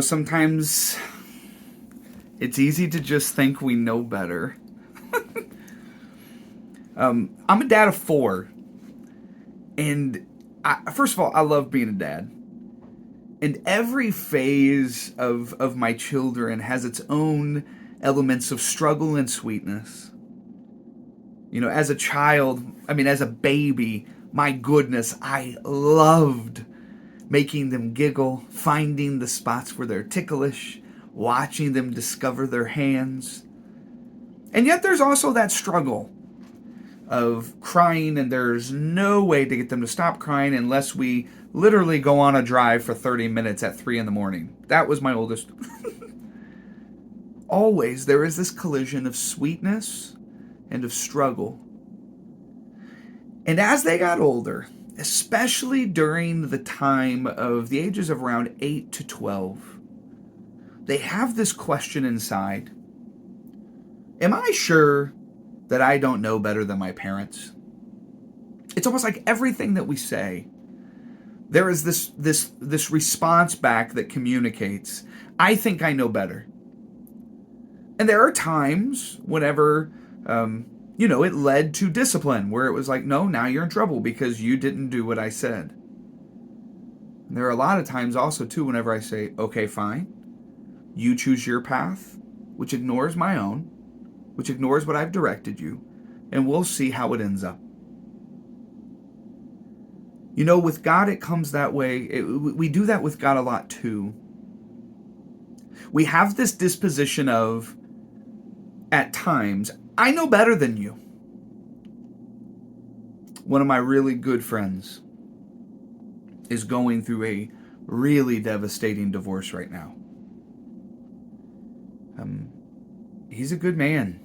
Sometimes it's easy to just think we know better. I'm a dad of four, and first of all, I love being a dad. And every phase of my children has its own elements of struggle and sweetness. As a child, as a baby, my goodness, I loved making them giggle, finding the spots where they're ticklish, watching them discover their hands. And yet there's also that struggle of crying, and there's no way to get them to stop crying unless we literally go on a drive for 30 minutes at 3 in the morning. That was my oldest. Always there is this collision of sweetness and of struggle. And as they got older, especially during the time of the ages of around 8 to 12, they have this question inside. Am I sure that I don't know better than my parents? It's almost like everything that we say, there is this response back that communicates, I think I know better. And there are times whenever, it led to discipline, where it was like, no, now you're in trouble because you didn't do what I said. And there are a lot of times also, too, whenever I say, okay, fine, you choose your path, which ignores my own, which ignores what I've directed you, and we'll see how it ends up. With God, it comes that way. We do that with God a lot, too. We have this disposition of, at times, I know better than you. One of my really good friends is going through a really devastating divorce right now. He's a good man.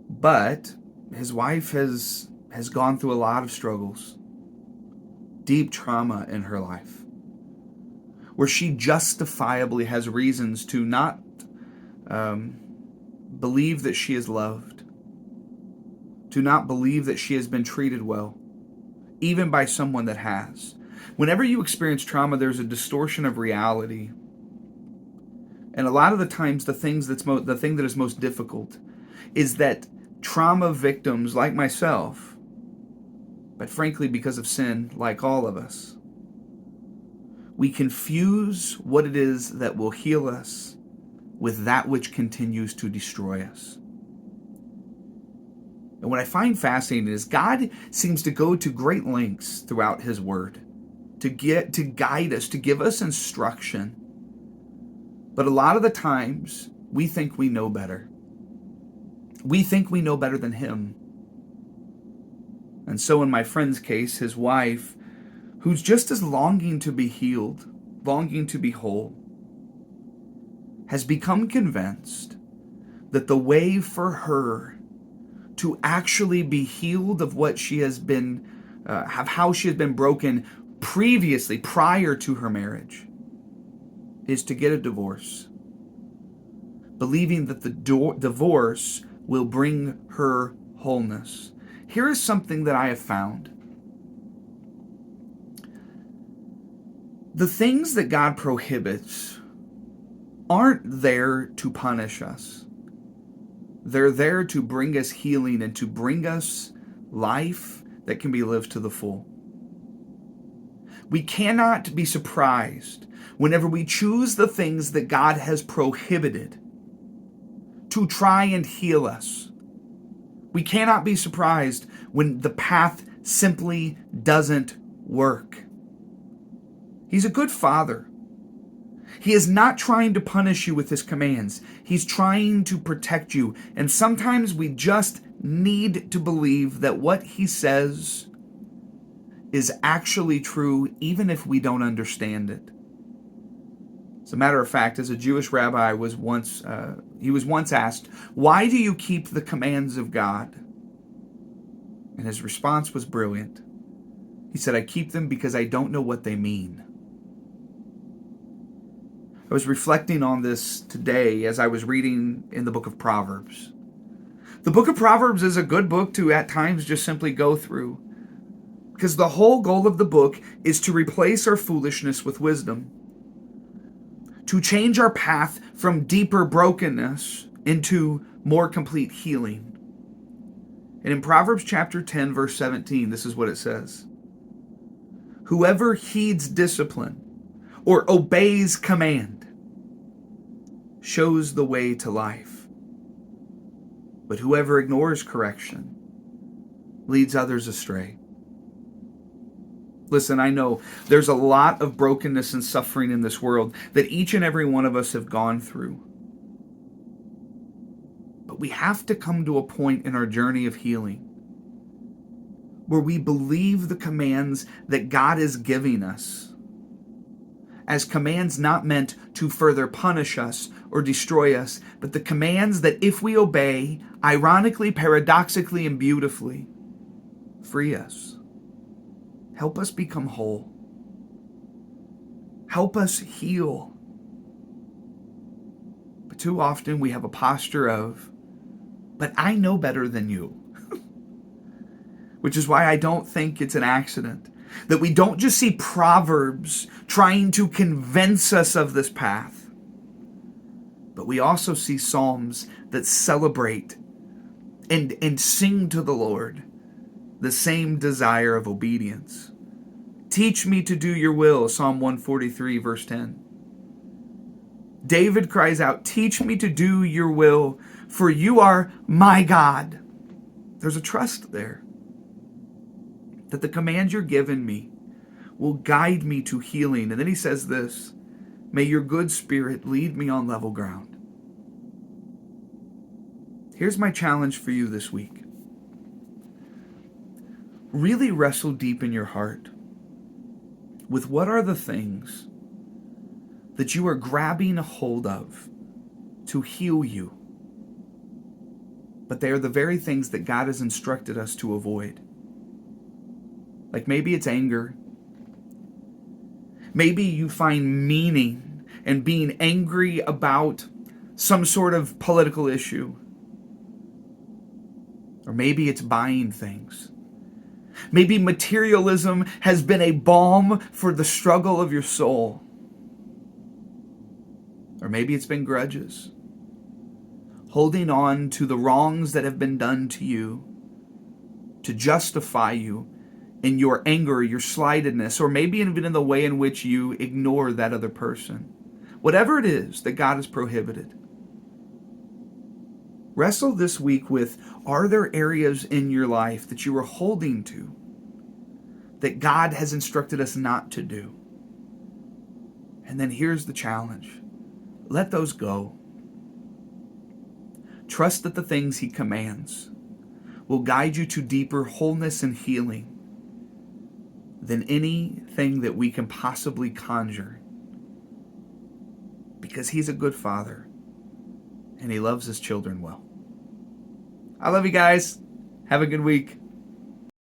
But his wife has gone through a lot of struggles, deep trauma in her life, where she justifiably has reasons to not believe that she is loved, to not believe that she has been treated well, even by someone that has. Whenever you experience trauma, there's a distortion of reality. And a lot of the times, the thing that is most difficult is that trauma victims like myself, but frankly because of sin, like all of us, we confuse what it is that will heal us with that which continues to destroy us. And what I find fascinating is God seems to go to great lengths throughout His Word to guide us, to give us instruction. But a lot of the times, we think we know better. We think we know better than Him. And so in my friend's case, his wife, who's just as longing to be healed, longing to be whole, has become convinced that the way for her to actually be healed of what she has been, how she has been broken previously, prior to her marriage, is to get a divorce, believing that the divorce will bring her wholeness. Here is something that I have found. The things that God prohibits aren't there to punish us. They're there to bring us healing and to bring us life that can be lived to the full. We cannot be surprised whenever we choose the things that God has prohibited to try and heal us. We cannot be surprised when the path simply doesn't work. He's a good father. He is not trying to punish you with His commands. He's trying to protect you. And sometimes we just need to believe that what He says is actually true, even if we don't understand it. As a matter of fact, as a Jewish rabbi was once asked, "Why do you keep the commands of God?" And his response was brilliant. He said, "I keep them because I don't know what they mean." I was reflecting on this today as I was reading in the book of Proverbs. The book of Proverbs is a good book to at times just simply go through, because the whole goal of the book is to replace our foolishness with wisdom. to change our path from deeper brokenness into more complete healing. And in Proverbs chapter 10, verse 17, this is what it says. Whoever heeds discipline or obeys command shows the way to life. But whoever ignores correction leads others astray. Listen, I know there's a lot of brokenness and suffering in this world that each and every one of us have gone through. But we have to come to a point in our journey of healing where we believe the commands that God is giving us as commands not meant to further punish us or destroy us, but the commands that if we obey, ironically, paradoxically, and beautifully, free us. Help us become whole. Help us heal. But too often we have a posture of, but I know better than you. Which is why I don't think it's an accident that we don't just see Proverbs trying to convince us of this path, but we also see Psalms that celebrate and sing to the Lord the same desire of obedience. Teach me to do your will, Psalm 143, verse 10. David cries out, teach me to do your will, for you are my God. There's a trust there that the commands you're giving me will guide me to healing. And then he says this, may your good spirit lead me on level ground. Here's my challenge for you this week. Really wrestle deep in your heart with what are the things that you are grabbing a hold of to heal you, but they are the very things that God has instructed us to avoid. Like maybe it's anger. Maybe you find meaning in being angry about some sort of political issue. Or maybe it's buying things. Maybe materialism has been a balm for the struggle of your soul. Or maybe it's been grudges. Holding on to the wrongs that have been done to you to justify you in your anger, your slightedness, or maybe even in the way in which you ignore that other person. Whatever it is that God has prohibited. Wrestle this week with, are there areas in your life that you are holding to that God has instructed us not to do? And then here's the challenge. Let those go. Trust that the things He commands will guide you to deeper wholeness and healing than anything that we can possibly conjure. Because He's a good Father and He loves His children well. I love you guys. Have a good week.